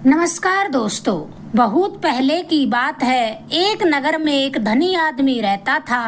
नमस्कार दोस्तों। बहुत पहले की बात है। एक नगर में एक धनी आदमी रहता था।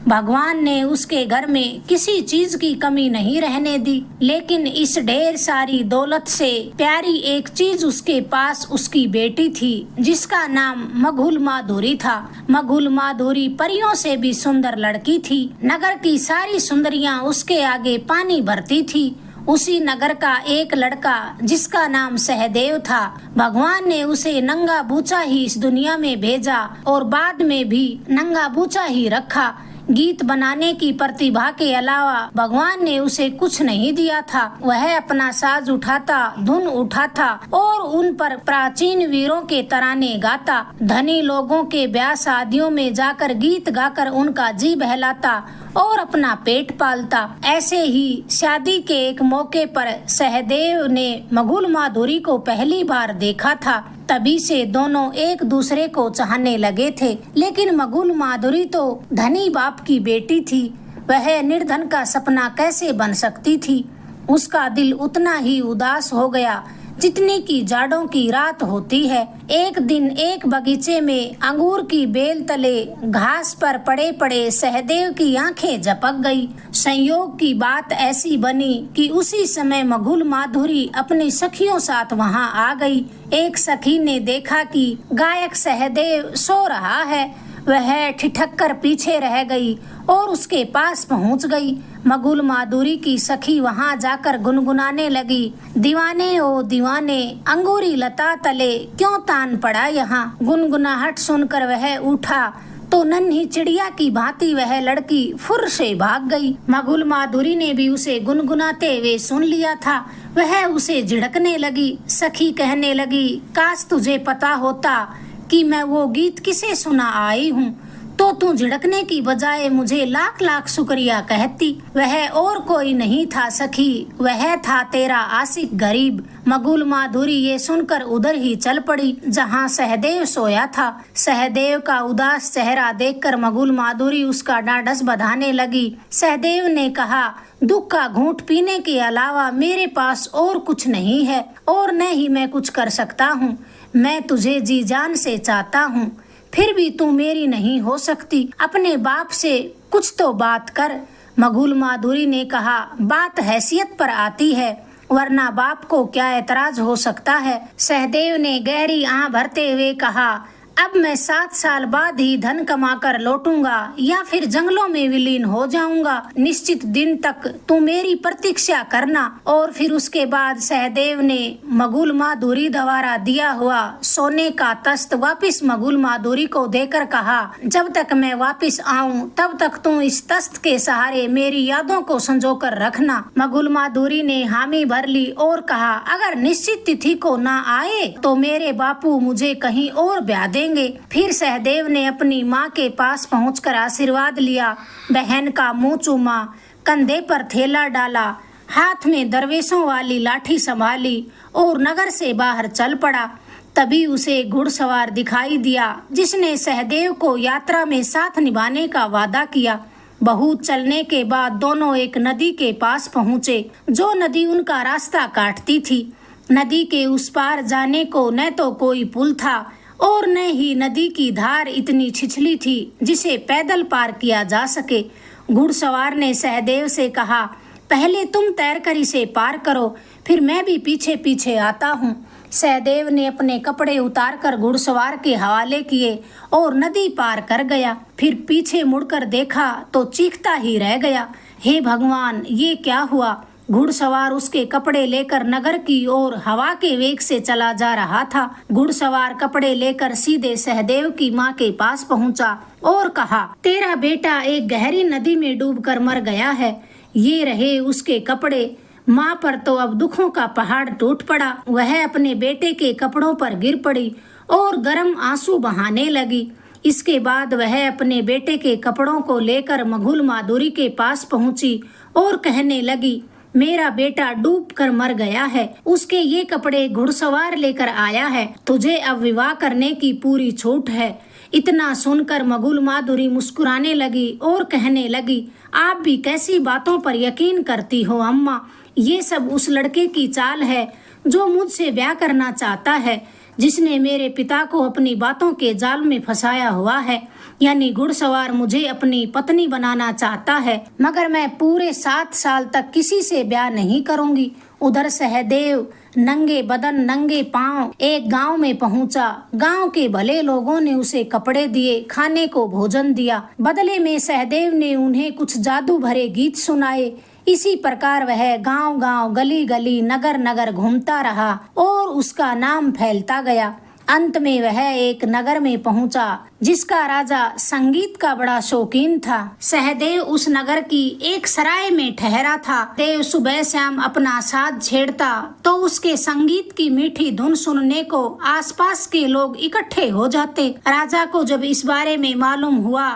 भगवान ने उसके घर में किसी चीज की कमी नहीं रहने दी, लेकिन इस ढेर सारी दौलत से प्यारी एक चीज उसके पास उसकी बेटी थी, जिसका नाम मघुल माधुरी था। मघुल माधुरी परियों से भी सुंदर लड़की थी। नगर की सारी सुंदरियां उसके आगे पानी भरती थी। उसी नगर का एक लड़का जिसका नाम सहदेव था, भगवान ने उसे नंगा बूचा ही इस दुनिया में भेजा और बाद में भी नंगा बूचा ही रखा। गीत बनाने की प्रतिभा के अलावा भगवान ने उसे कुछ नहीं दिया था। वह अपना साज उठाता, धुन उठाता और उन पर प्राचीन वीरों के तराने गाता। धनी लोगों के ब्याह शादियों में जाकर गीत गाकर उनका जी बहलाता और अपना पेट पालता। ऐसे ही शादी के एक मौके पर सहदेव ने मघुल माधुरी को पहली बार देखा था। तभी से दोनों एक दूसरे को चाहने लगे थे, लेकिन मघुल माधुरी तो धनी बाप की बेटी थी। वह निर्धन का सपना कैसे बन सकती थी। उसका दिल उतना ही उदास हो गया जितनी की जाड़ों की रात होती है। एक दिन एक बगीचे में अंगूर की बेल तले घास पर पड़े पड़े सहदेव की आंखें झपक गई। संयोग की बात ऐसी बनी कि उसी समय मघुल माधुरी अपनी सखियों साथ वहां आ गई। एक सखी ने देखा कि गायक सहदेव सो रहा है। वह ठिठक कर पीछे रह गई और उसके पास पहुंच गई। मघुल माधुरी की सखी वहां जाकर गुनगुनाने लगी, दीवाने ओ दीवाने, अंगूरी लता तले क्यों तान पड़ा यहाँ। गुनगुनाहट सुनकर वह उठा तो नन्ही चिड़िया की भांति वह लड़की फुर से भाग गई। मघुल माधुरी ने भी उसे गुनगुनाते हुए सुन लिया था। वह उसे झिड़कने लगी। सखी कहने लगी, काश तुझे पता होता कि मैं वो गीत किसे सुना आई हूँ, तो तू झिड़कने की बजाय मुझे लाख लाख शुक्रिया कहती। वह और कोई नहीं था सखी, वह था तेरा आशिक गरीब। मघुल माधुरी ये सुनकर उधर ही चल पड़ी जहाँ सहदेव सोया था। सहदेव का उदास चेहरा देखकर मघुल माधुरी उसका ढाढ़स बंधाने लगी। सहदेव ने कहा, दुख का घूंट पीने के अलावा मेरे पास और कुछ नहीं है और न ही मैं कुछ कर सकता हूँ। मैं तुझे जी जान से चाहता हूँ, फिर भी तू मेरी नहीं हो सकती। अपने बाप से कुछ तो बात कर। मघुल माधुरी ने कहा, बात हैसियत पर आती है, वरना बाप को क्या एतराज हो सकता है। सहदेव ने गहरी आह भरते हुए कहा, अब मैं 7 साल बाद ही धन कमाकर लौटूंगा या फिर जंगलों में विलीन हो जाऊंगा। निश्चित दिन तक तू मेरी प्रतीक्षा करना। और फिर उसके बाद सहदेव ने मघुल माधुरी द्वारा दिया हुआ सोने का तख्त वापिस मघुल माधुरी को देकर कहा, जब तक मैं वापिस आऊं तब तक तू इस तख्त के सहारे मेरी यादों को संजोकर रखना। मघुल माधुरी ने हामी भर ली और कहा, अगर निश्चित तिथि को ना आए तो मेरे बापू मुझे कहीं और ब्याह देंगे। फिर सहदेव ने अपनी माँ के पास पहुंचकर आशीर्वाद लिया। बहन का मुंह चूमा, कंधे पर थैला डाला, हाथ में दरवेशों वाली लाठी संभाली और नगर से बाहर चल पड़ा। तभी उसे घुड़सवार दिखाई दिया जिसने सहदेव को यात्रा में साथ निभाने का वादा किया। बहुत चलने के बाद दोनों एक नदी के पास पहुँचे, जो नदी उनका रास्ता काटती थी। नदी के उस पार जाने को न तो कोई पुल था और न ही नदी की धार इतनी छिछली थी जिसे पैदल पार किया जा सके। घुड़सवार ने सहदेव से कहा, पहले तुम तैरकर इसे पार करो, फिर मैं भी पीछे पीछे आता हूँ। सहदेव ने अपने कपड़े उतारकर घुड़सवार के हवाले किए और नदी पार कर गया। फिर पीछे मुड़कर देखा तो चीखता ही रह गया, हे भगवान, ये क्या हुआ। घुड़सवार उसके कपड़े लेकर नगर की ओर हवा के वेग से चला जा रहा था। घुड़सवार कपड़े लेकर सीधे सहदेव की माँ के पास पहुँचा और कहा, तेरा बेटा एक गहरी नदी में डूबकर मर गया है। ये रहे उसके कपड़े। माँ पर तो अब दुखों का पहाड़ टूट पड़ा। वह अपने बेटे के कपड़ों पर गिर पड़ी और गर्म आंसू बहाने लगी। इसके बाद वह अपने बेटे के कपड़ों को लेकर मघुल माधुरी के पास पहुँची और कहने लगी, मेरा बेटा डूब कर मर गया है, उसके ये कपड़े घुड़सवार लेकर आया है, तुझे अब विवाह करने की पूरी छूट है। इतना सुनकर मघुल माधुरी मुस्कुराने लगी और कहने लगी, आप भी कैसी बातों पर यकीन करती हो अम्मा। ये सब उस लड़के की चाल है जो मुझसे ब्याह करना चाहता है, जिसने मेरे पिता को अपनी बातों के जाल में फंसाया हुआ है, यानी घुड़सवार मुझे अपनी पत्नी बनाना चाहता है, मगर मैं पूरे 7 साल तक किसी से ब्याह नहीं करूंगी। उधर सहदेव नंगे बदन नंगे पांव एक गांव में पहुंचा। गांव के भले लोगों ने उसे कपड़े दिए, खाने को भोजन दिया। बदले में सहदेव ने उन्हें कुछ जादू भरे गीत सुनाए। इसी प्रकार वह गांव गांव गली गली नगर नगर घूमता रहा और उसका नाम फैलता गया। अंत में वह एक नगर में पहुंचा जिसका राजा संगीत का बड़ा शौकीन था। सहदेव उस नगर की एक सराय में ठहरा था। देव सुबह शाम अपना साज छेड़ता तो उसके संगीत की मीठी धुन सुनने को आसपास के लोग इकट्ठे हो जाते। राजा को जब इस बारे में मालूम हुआ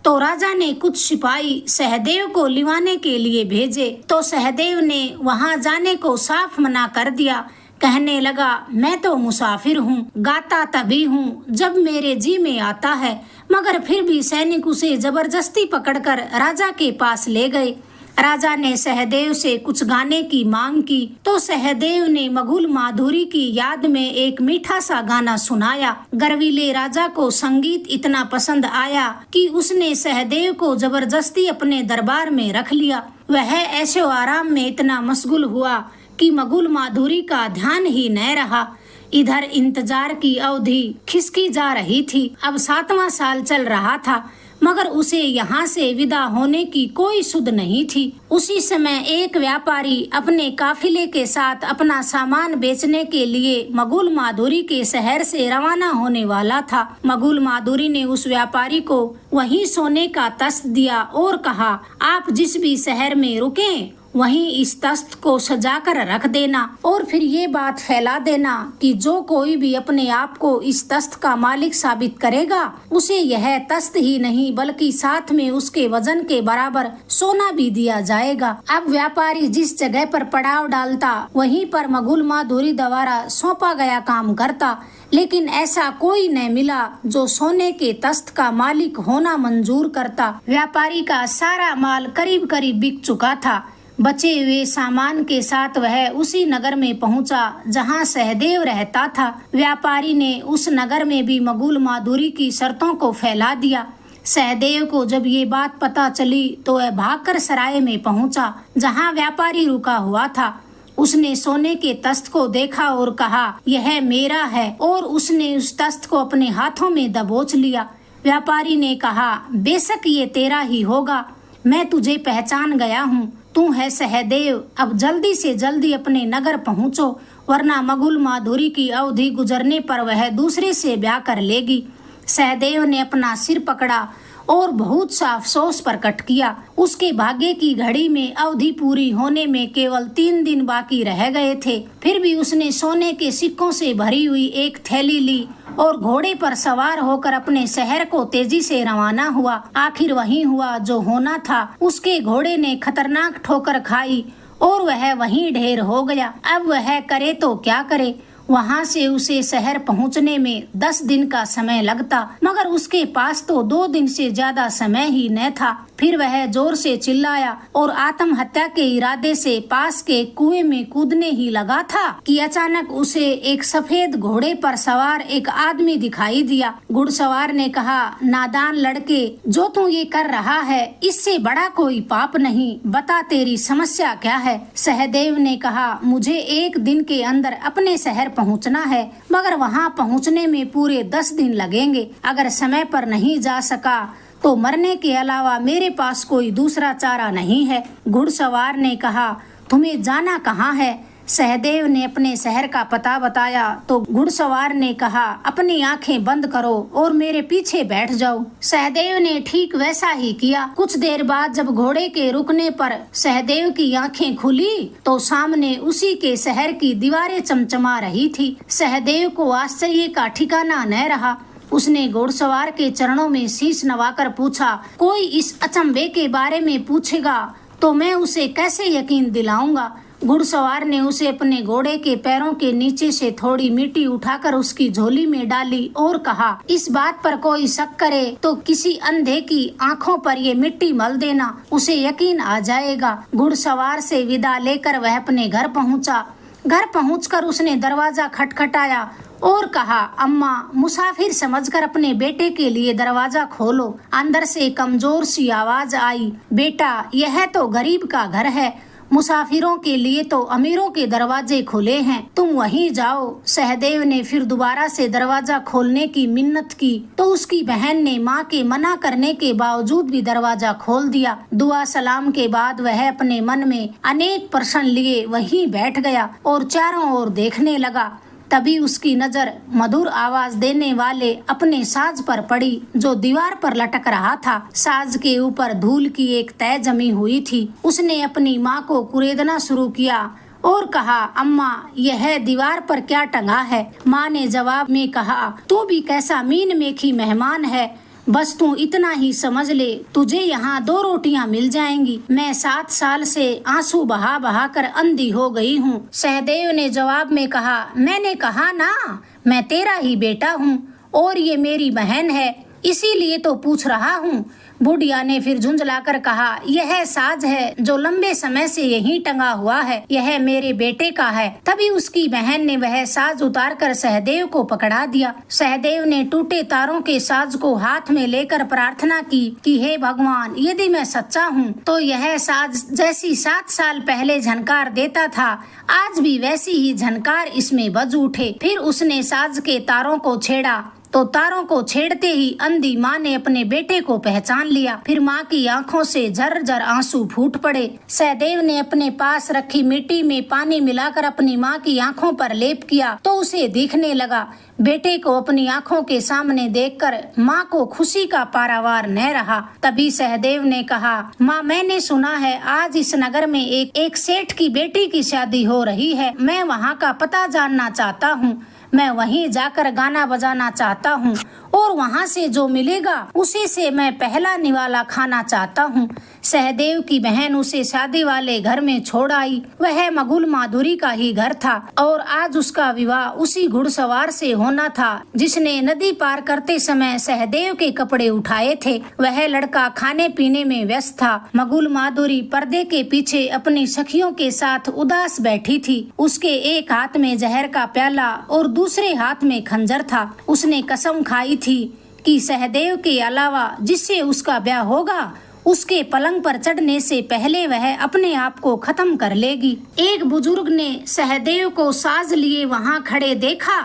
तो राजा ने कुछ सिपाही सहदेव को लिवाने के लिए भेजे, तो सहदेव ने वहां जाने को साफ मना कर दिया। कहने लगा, मैं तो मुसाफिर हूँ, गाता तभी हूँ जब मेरे जी में आता है। मगर फिर भी सैनिक उसे जबरदस्ती पकड़कर राजा के पास ले गए। राजा ने सहदेव से कुछ गाने की मांग की तो सहदेव ने मगुल माधुरी की याद में एक मीठा सा गाना सुनाया। गर्वीले राजा को संगीत इतना पसंद आया कि उसने सहदेव को जबरदस्ती अपने दरबार में रख लिया। वह ऐशो आराम में इतना मशगूल हुआ कि मगुल माधुरी का ध्यान ही न रहा। इधर इंतजार की अवधि खिसकी जा रही थी। अब 7वां साल चल रहा था, मगर उसे यहाँ से विदा होने की कोई सुध नहीं थी। उसी समय एक व्यापारी अपने काफिले के साथ अपना सामान बेचने के लिए मगुल माधुरी के शहर से रवाना होने वाला था। मगुल माधुरी ने उस व्यापारी को वहीं सोने का तख्त दिया और कहा, आप जिस भी शहर में रुकें वहीं इस तख्त को सजा कर रख देना और फिर ये बात फैला देना कि जो कोई भी अपने आप को इस तख्त का मालिक साबित करेगा उसे यह तख्त ही नहीं बल्कि साथ में उसके वजन के बराबर सोना भी दिया जाएगा। अब व्यापारी जिस जगह पर पड़ाव डालता वहीं पर मगुल माधुरी द्वारा सौंपा गया काम करता, लेकिन ऐसा कोई न मिला जो सोने के तख्त का मालिक होना मंजूर करता। व्यापारी का सारा माल करीब करीब बिक चुका था। बचे हुए सामान के साथ वह उसी नगर में पहुंचा जहां सहदेव रहता था। व्यापारी ने उस नगर में भी मगुल माधुरी की शर्तों को फैला दिया। सहदेव को जब ये बात पता चली तो वह भागकर सराय में पहुंचा जहां व्यापारी रुका हुआ था। उसने सोने के तख्त को देखा और कहा, यह मेरा है, और उसने उस तख्त को अपने हाथों में दबोच लिया। व्यापारी ने कहा, बेशक ये तेरा ही होगा, मैं तुझे पहचान गया हूँ, तू है सहदेव। अब जल्दी से जल्दी अपने नगर पहुँचो, वरना मगुल माधुरी की अवधि गुजरने पर वह दूसरे से ब्याह कर लेगी। सहदेव ने अपना सिर पकड़ा और बहुत सा अफसोस प्रकट किया। उसके भाग्य की घड़ी में अवधि पूरी होने में केवल 3 दिन बाकी रह गए थे। फिर भी उसने सोने के सिक्कों से भरी हुई एक थैली ली और घोड़े पर सवार होकर अपने शहर को तेजी से रवाना हुआ। आखिर वही हुआ जो होना था। उसके घोड़े ने खतरनाक ठोकर खाई और वह वहीं ढेर हो गया। अब वह करे तो क्या करे। वहां से उसे शहर पहुंचने में 10 दिन का समय लगता, मगर उसके पास तो 2 दिन से ज्यादा समय ही न था। फिर वह जोर से चिल्लाया और आत्महत्या के इरादे से पास के कुएं में कूदने ही लगा था कि अचानक उसे एक सफेद घोड़े पर सवार एक आदमी दिखाई दिया। घुड़सवार ने कहा, नादान लड़के, जो तू ये कर रहा है इससे बड़ा कोई पाप नहीं, बता तेरी समस्या क्या है। सहदेव ने कहा, मुझे 1 दिन के अंदर अपने शहर पहुंचना है, मगर वहां पहुंचने में पूरे 10 दिन लगेंगे। अगर समय पर नहीं जा सका तो मरने के अलावा मेरे पास कोई दूसरा चारा नहीं है। घुड़सवार ने कहा, तुम्हें जाना कहाँ है। सहदेव ने अपने शहर का पता बताया तो घुड़सवार ने कहा, अपनी आंखें बंद करो और मेरे पीछे बैठ जाओ। सहदेव ने ठीक वैसा ही किया। कुछ देर बाद जब घोड़े के रुकने पर सहदेव की आंखें खुली तो सामने उसी के शहर की दीवारें चमचमा रही थी। सहदेव को आश्चर्य का ठिकाना न रहा। उसने घुड़सवार के चरणों में शीश नवाकर पूछा, कोई इस अचंभे के बारे में पूछेगा तो मैं उसे कैसे यकीन दिलाऊंगा। घुड़सवार ने उसे अपने घोड़े के पैरों के नीचे से थोड़ी मिट्टी उठाकर उसकी झोली में डाली और कहा, इस बात पर कोई शक करे तो किसी अंधे की आंखों पर ये मिट्टी मल देना, उसे यकीन आ जाएगा। घुड़सवार से विदा लेकर वह अपने घर पहुंचा। घर पहुंचकर उसने दरवाजा खटखटाया और कहा, अम्मा, मुसाफिर समझकर अपने बेटे के लिए दरवाजा खोलो। अंदर से कमजोर सी आवाज आई, बेटा, यह तो गरीब का घर है, मुसाफिरों के लिए तो अमीरों के दरवाजे खुले हैं, तुम वहीं जाओ। सहदेव ने फिर दोबारा से दरवाजा खोलने की मिन्नत की तो उसकी बहन ने माँ के मना करने के बावजूद भी दरवाजा खोल दिया। दुआ सलाम के बाद वह अपने मन में अनेक प्रश्न लिए वहीं बैठ गया और चारों ओर देखने लगा। तभी उसकी नजर मधुर आवाज देने वाले अपने साज पर पड़ी जो दीवार पर लटक रहा था। साज के ऊपर धूल की एक तह जमी हुई थी। उसने अपनी माँ को कुरेदना शुरू किया और कहा, अम्मा, यह दीवार पर क्या टंगा है? माँ ने जवाब में कहा, तू भी कैसा मीन मेखी मेहमान है, बस तू इतना ही समझ ले, तुझे यहाँ 2 रोटियाँ मिल जाएंगी। मैं 7 साल से आंसू बहा बहा कर अंधी हो गई हूँ। सहदेव ने जवाब में कहा, मैंने कहा ना, मैं तेरा ही बेटा हूँ और ये मेरी बहन है, इसीलिए तो पूछ रहा हूँ। बुढ़िया ने फिर झुंझलाकर कहा, यह साज है जो लंबे समय से यहीं टंगा हुआ है, यह मेरे बेटे का है। तभी उसकी बहन ने वह साज उतारकर सहदेव को पकड़ा दिया। सहदेव ने टूटे तारों के साज को हाथ में लेकर प्रार्थना की कि हे भगवान, यदि मैं सच्चा हूँ तो यह साज जैसी 7 साल पहले झनकार देता था, आज भी वैसी ही झनकार इसमें बज उठे। फिर उसने साज के तारों को छेड़ा तो तारों को छेड़ते ही अंधी माँ ने अपने बेटे को पहचान लिया। फिर माँ की आंखों से झरझर आंसू फूट पड़े। सहदेव ने अपने पास रखी मिट्टी में पानी मिलाकर अपनी माँ की आंखों पर लेप किया तो उसे दिखने लगा। बेटे को अपनी आंखों के सामने देखकर माँ को खुशी का पारावार न रहा। तभी सहदेव ने कहा, माँ, मैंने सुना है आज इस नगर में एक सेठ की बेटी की शादी हो रही है। मैं वहाँ का पता जानना चाहता हूँ। मैं वहीं जाकर गाना बजाना चाहता हूँ और वहाँ से जो मिलेगा उसी से मैं पहला निवाला खाना चाहता हूँ। सहदेव की बहन उसे शादी वाले घर में छोड़ आई। वह मगुल माधुरी का ही घर था और आज उसका विवाह उसी घुड़सवार से होना था जिसने नदी पार करते समय सहदेव के कपड़े उठाए थे। वह लड़का खाने पीने में व्यस्त था। मगुल माधुरी पर्दे के पीछे अपनी सखियों के साथ उदास बैठी थी। उसके एक हाथ में जहर का प्याला और दूसरे हाथ में खंजर था। उसने कसम खाई थी कि सहदेव के अलावा जिससे उसका ब्याह होगा उसके पलंग पर चढ़ने से पहले वह अपने आप को खत्म कर लेगी। एक बुजुर्ग ने सहदेव को साज लिए वहाँ खड़े देखा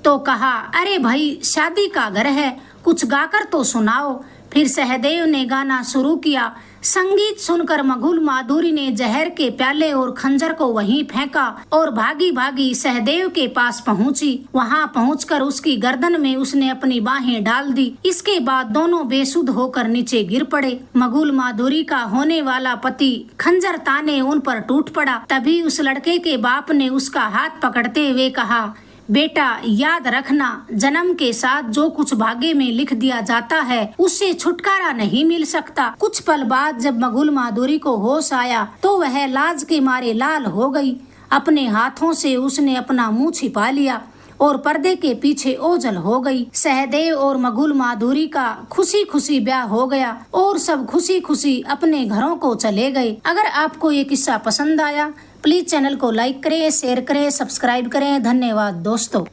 तो कहा, अरे भाई, शादी का घर है, कुछ गाकर तो सुनाओ। फिर सहदेव ने गाना शुरू किया। संगीत सुनकर मगुल माधुरी ने जहर के प्याले और खंजर को वहीं फेंका और भागी भागी सहदेव के पास पहुंची। वहां पहुंचकर उसकी गर्दन में उसने अपनी बाहें डाल दी। इसके बाद दोनों बेसुध होकर नीचे गिर पड़े। मगुल माधुरी का होने वाला पति खंजर ताने उन पर टूट पड़ा। तभी उस लड़के के बाप ने उसका हाथ पकड़ते हुए कहा, बेटा, याद रखना, जन्म के साथ जो कुछ भाग्य में लिख दिया जाता है उससे छुटकारा नहीं मिल सकता। कुछ पल बाद जब मगुल माधुरी को होश आया तो वह लाज के मारे लाल हो गई। अपने हाथों से उसने अपना मुंह छिपा लिया और पर्दे के पीछे ओझल हो गई। सहदेव और मगुल माधुरी का खुशी खुशी ब्याह हो गया और सब खुशी खुशी अपने घरों को चले गए। अगर आपको ये किस्सा पसंद आया प्लीज चैनल को लाइक करें, शेयर करें, सब्सक्राइब करें। धन्यवाद दोस्तों।